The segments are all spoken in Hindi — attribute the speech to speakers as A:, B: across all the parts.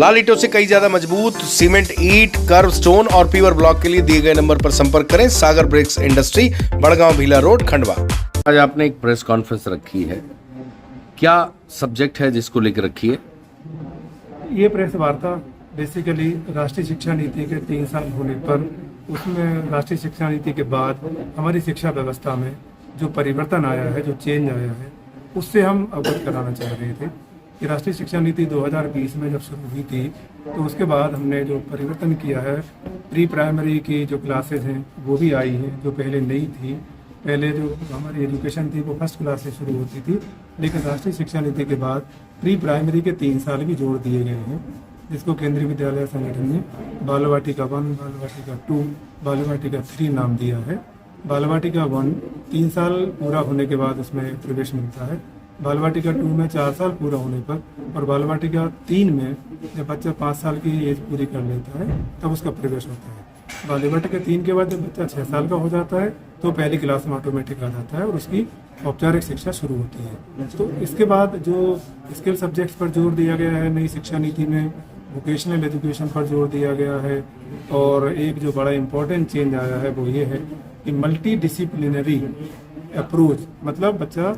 A: लाल ईंटों से कई ज्यादा मजबूत सीमेंट ईंट, कर्व स्टोन और पीवर ब्लॉक के लिए दिए गए नंबर पर संपर्क करें। Sagar bricks industry, Badgaon Bhila road, Khandwa. आज आपने एक प्रेस कॉन्फ्रेंस रखी है, क्या सब्जेक्ट है जिसको लेकर रखी है?
B: ये प्रेस वार्ता बेसिकली राष्ट्रीय शिक्षा नीति के 3 साल होने पर, उसमें राष्ट्रीय शिक्षा नीति के बाद हमारी शिक्षा व्यवस्था में जो परिवर्तन आया है, जो चेंज आया है, उससे हम अवगत कराना चाह रहे थे कि राष्ट्रीय शिक्षा नीति 2020 में जब शुरू हुई थी तो उसके बाद हमने जो परिवर्तन किया है, प्री प्राइमरी की जो क्लासेज हैं वो भी आई हैं, जो पहले नहीं थी। पहले जो हमारी एजुकेशन थी वो फर्स्ट क्लास से शुरू होती थी, लेकिन राष्ट्रीय शिक्षा नीति के बाद प्री प्राइमरी के 3 साल भी जोड़ दिए गए हैं, जिसको केंद्रीय विद्यालय संगठन ने बाल वाटिका 1, बाल वाटिका 2, बाल वाटिका 3 नाम दिया है। बाल वाटिका 1 3 साल पूरा होने के बाद उसमें प्रवेश मिलता है, बाल वाटिका 2 में 4 साल पूरा होने पर, और बाल वाटिका 3 में जब बच्चा 5 साल की एज पूरी कर लेता है तब उसका प्रवेश होता है। बाल वाटिका 3 के बाद जब बच्चा 6 साल का हो जाता है तो पहली क्लास में ऑटोमेटिक आ जाता है और उसकी औपचारिक शिक्षा शुरू होती है। तो इसके बाद जो स्किल सब्जेक्ट्स पर जोर दिया गया है नई शिक्षा नीति में, वोकेशनल एजुकेशन पर जोर दिया गया है, और एक जो बड़ा इम्पोर्टेंट चेंज आया है वो ये है कि मल्टी डिसिप्लिनरी अप्रोच, मतलब बच्चा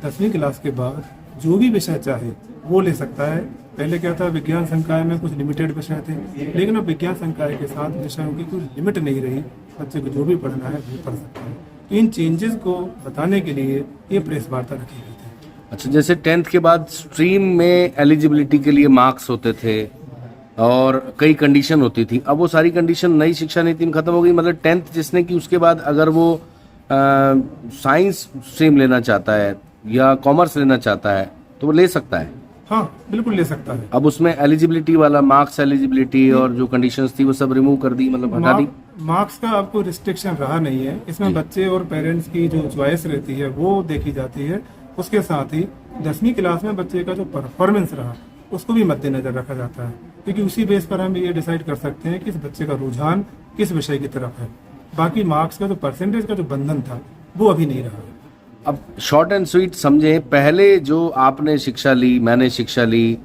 B: 10वीं क्लास के बाद जो भी विषय चाहे वो ले सकता है। पहले क्या था, विज्ञान संकाय में कुछ लिमिटेड विषय थे, लेकिन अब विज्ञान संकाय के साथ विषयों की कोई लिमिट नहीं रही, बच्चे को जो भी पढ़ना है वो पढ़ सकता है। तो इन चेंजेस को बताने के लिए ये प्रेस वार्ता रखी गई थी।
A: अच्छा, जैसे 10th के बाद स्ट्रीम में एलिजिबिलिटी के लिए मार्क्स होते थे और कई कंडीशन होती थी, अब वो सारी कंडीशन नई शिक्षा नीति में खत्म हो गई। मतलब 10th जिसने की, उसके बाद अगर वो साइंस स्ट्रीम लेना चाहता है या कॉमर्स लेना चाहता है तो वो ले सकता है।
B: हाँ, बिल्कुल ले सकता है।
A: अब उसमें एलिजिबिलिटी वाला मार्क्स एलिजिबिलिटी और जो कंडीशंस थी वो सब रिमूव कर दी, मतलब हटा दी।
B: मार्क्स का आपको रिस्ट्रिक्शन रहा नहीं है, इसमें बच्चे और पेरेंट्स की जो चॉइस रहती है वो देखी जाती है। उसके साथ ही 10वीं क्लास में बच्चे का जो परफॉर्मेंस रहा उसको भी मद्देनजर रखा जाता है, क्योंकि उसी बेस पर हम ये डिसाइड कर सकते हैं कि इस बच्चे का रुझान किस विषय की तरफ है। बाकी मार्क्स का जो परसेंटेज का जो बंधन था वो अभी नहीं रहा।
A: अब शॉर्ट एंड स्वीट समझे, पहले जो आपने शिक्षा ली, मैंने शिक्षा ली,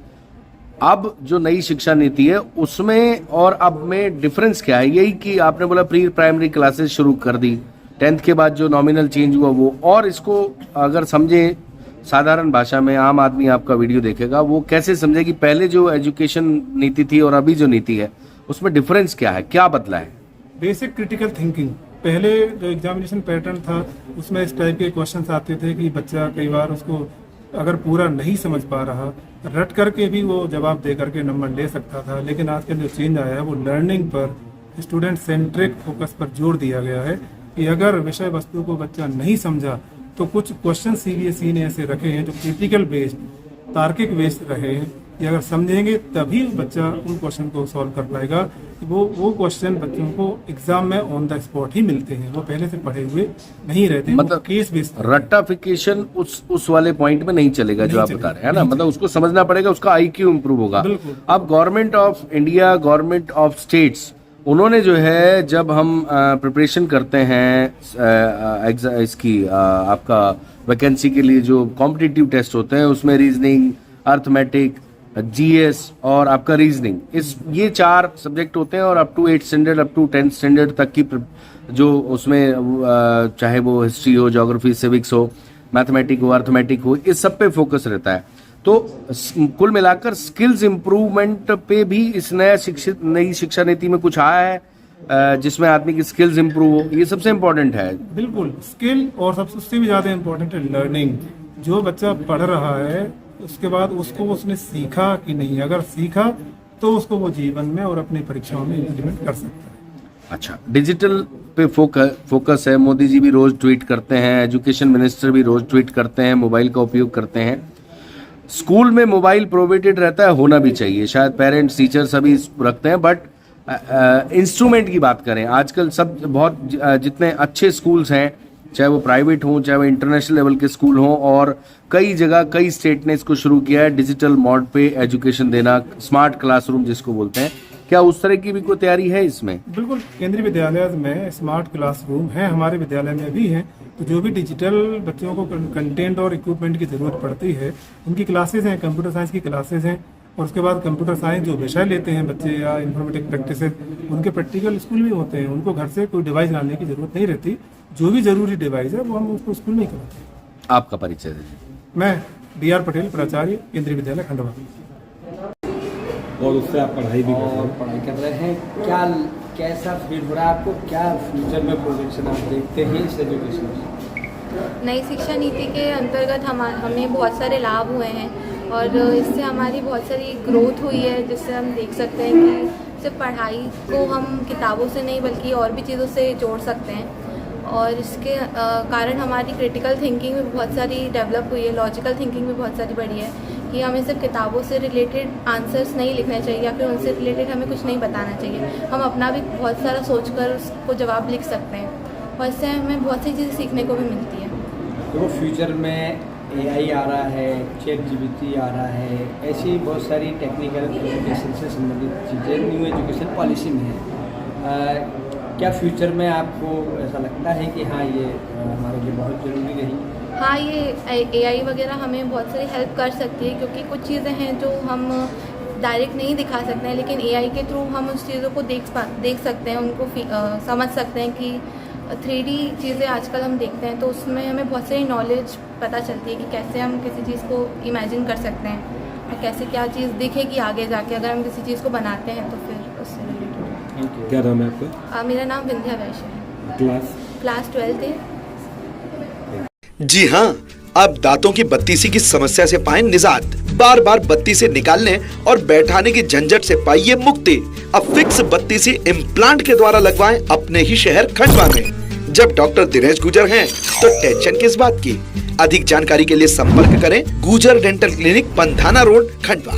A: अब जो नई शिक्षा नीति है उसमें और अब में डिफरेंस क्या है? यही कि आपने बोला प्री प्राइमरी क्लासेस शुरू कर दी, 10th के बाद जो नॉमिनल चेंज हुआ वो, और इसको अगर समझे साधारण भाषा में, आम आदमी आपका वीडियो देखेगा वो कैसे समझे कि पहले जो एजुकेशन नीति थी और अभी जो नीति है उसमें डिफरेंस क्या है, क्या बदला है?
B: बेसिक क्रिटिकल थिंकिंग, पहले जो एग्जामिनेशन पैटर्न था उसमें इस टाइप के क्वेश्चंस आते थे कि बच्चा कई बार उसको अगर पूरा नहीं समझ पा रहा, रट करके भी वो जवाब दे करके नंबर ले सकता था। लेकिन आजकल जो चेंज आया है वो लर्निंग पर, स्टूडेंट सेंट्रिक फोकस पर जोर दिया गया है कि अगर विषय वस्तु को बच्चा नहीं समझा तो कुछ क्वेश्चन सीबीएसई ने ऐसे रखे हैं जो क्रिटिकल बेस्ड, तार्किक बेस्ड रहे हैं कि अगर समझेंगे तभी बच्चा उन क्वेश्चन को सॉल्व कर पाएगा। वो क्वेश्चन बच्चों को एग्जाम में ऑन द स्पॉट ही मिलते हैं, वो पहले से पढ़े हुए नहीं रहते,
A: मतलब
B: केस बेस्ड।
A: रट्टाफिकेशन उस वाले पॉइंट में नहीं चलेगा जो आप बता रहे हैं ना, मतलब उसको समझना पड़ेगा, उसका आईक्यू इंप्रूव होगा। अब government of India, government of states, उन्होंने जो है जब हम प्रिपरेशन करते हैं इसकी आपका वैकेंसी के लिए जो कॉम्पिटिटिव टेस्ट होते हैं उसमें रीजनिंग, अर्थमेटिक, जीएस और आपका रीजनिंग, ये 4 सब्जेक्ट होते हैं, और up to 8th standard, up to 10th standard तक की जो उसमें चाहे वो हिस्ट्री हो, ज्योग्राफी, सिविक्स हो, मैथमेटिक हो, अर्थमेटिक हो, इस सब पे फोकस रहता है। तो कुल मिलाकर स्किल्स इंप्रूवमेंट पे भी इस नई शिक्षा नीति में कुछ आया है जिसमें आदमी की स्किल्स इंप्रूव हो, ये सबसे इम्पोर्टेंट है।
B: बिल्कुल, स्किल, और सबसे भी ज्यादा इम्पोर्टेंट है लर्निंग। जो बच्चा पढ़ रहा है उसके बाद उसको उसने सीखा कि नहीं, अगर सीखा तो उसको वो जीवन में और अपनी परीक्षाओं में इम्प्लीमेंट कर सकता है।
A: अच्छा, डिजिटल पे फोकस है, मोदी जी भी रोज ट्वीट करते हैं, एजुकेशन मिनिस्टर भी रोज ट्वीट करते हैं, मोबाइल का उपयोग करते हैं। स्कूल में मोबाइल प्रोहिबिटेड रहता है, होना भी चाहिए, शायद पेरेंट्स, टीचर सभी रखते हैं, बट इंस्ट्रूमेंट की बात करें, आजकल सब बहुत जितने अच्छे स्कूल्स हैं, चाहे वो प्राइवेट हों, चाहे वो इंटरनेशनल लेवल के स्कूल हों, और कई जगह कई स्टेट ने इसको शुरू किया है डिजिटल मोड पे एजुकेशन देना, स्मार्ट क्लासरूम जिसको बोलते हैं। क्या उस तरह की भी कोई तैयारी है इसमें?
B: बिल्कुल, केंद्रीय विद्यालय में स्मार्ट क्लासरूम है, हमारे विद्यालय में भी है। तो जो भी डिजिटल बच्चों को कंटेंट और इक्विपमेंट की जरूरत पड़ती है, उनकी क्लासेज हैं, कंप्यूटर साइंस की क्लासेज हैं, और उसके बाद कंप्यूटर साइंस जो विषय लेते हैं बच्चे या इन्फॉर्मेटिक प्रैक्टिस, उनके प्रैक्टिकल स्कूल में होते हैं, उनको घर से कोई डिवाइस लाने की जरूरत नहीं रहती। जो भी जरूरी डिवाइस है वो हम उसको स्कूल में ही कराते हैं।
A: आपका परिचय दीजिए।
B: मैं DR पटेल, प्राचार्य, केंद्रीय विद्यालय खंडवा।
C: और उससे आप पढ़ाई भी कर रहे
D: और
C: हैं।
D: पढ़ाई कर रहे हैं। क्या कैसा फील हो रहा है आपको? क्या फ्यूचर में प्रोजेक्शन आप देखते हैं इस एजुकेशन में?
E: नई शिक्षा नीति के अंतर्गत हमें बहुत सारे लाभ हुए हैं और इससे हमारी बहुत सारी ग्रोथ हुई है, जिससे हम देख सकते हैं कि सिर्फ पढ़ाई को हम किताबों से नहीं बल्कि और भी चीज़ों से जोड़ सकते हैं। और इसके कारण हमारी क्रिटिकल थिंकिंग भी बहुत सारी डेवलप हुई है, लॉजिकल थिंकिंग भी बहुत सारी बढ़ी है कि हमें सिर्फ किताबों से रिलेटेड आंसर्स नहीं लिखने चाहिए या फिर उनसे रिलेटेड हमें कुछ नहीं बताना चाहिए। हम अपना भी बहुत सारा सोचकर उसको जवाब लिख सकते हैं और इससे हमें बहुत सी चीज़ें सीखने को भी मिलती है।
D: तो फ्यूचर में AI आ रहा है, ChatGPT आ रहा है, ऐसी बहुत सारी टेक्निकल एजुकेशन से संबंधित चीज़ें न्यू एजुकेशन पॉलिसी में है। क्या फ्यूचर में आपको ऐसा लगता है कि हाँ ये हमारे लिए बहुत ज़रूरी रही?
E: हाँ, ये AI वगैरह हमें बहुत सारी हेल्प कर सकती है, क्योंकि कुछ चीज़ें हैं जो हम डायरेक्ट नहीं दिखा सकते हैं, लेकिन AI के थ्रू हम उस चीज़ों को देख सकते हैं, उनको समझ सकते हैं कि 3D चीज़ें आजकल हम देखते हैं, तो उसमें हमें बहुत सारी नॉलेज पता चलती है कि कैसे हम किसी चीज़ को इमेजिन कर सकते हैं और कैसे क्या चीज़ दिखेगी आगे जाके अगर हम किसी चीज़ को बनाते हैं तो फिर उससे रिलेटेड।
C: क्या नाम है आपका?
E: मेरा नाम विंध्या वैश्य है। क्लास 12th है।
F: जी हाँ, अब दांतों की बत्तीसी की समस्या से पाएं निजात। बार बार बत्तीसी निकालने और बैठाने की झंझट से पाइए मुक्ति। अब फिक्स बत्तीसी इम्प्लांट के द्वारा लगवाएं अपने ही शहर खंडवा में। जब डॉक्टर दिनेश गुजर हैं, तो टेंशन किस बात की। अधिक जानकारी के लिए संपर्क करें गुजर dental clinic, Pandhana road, Khandwa.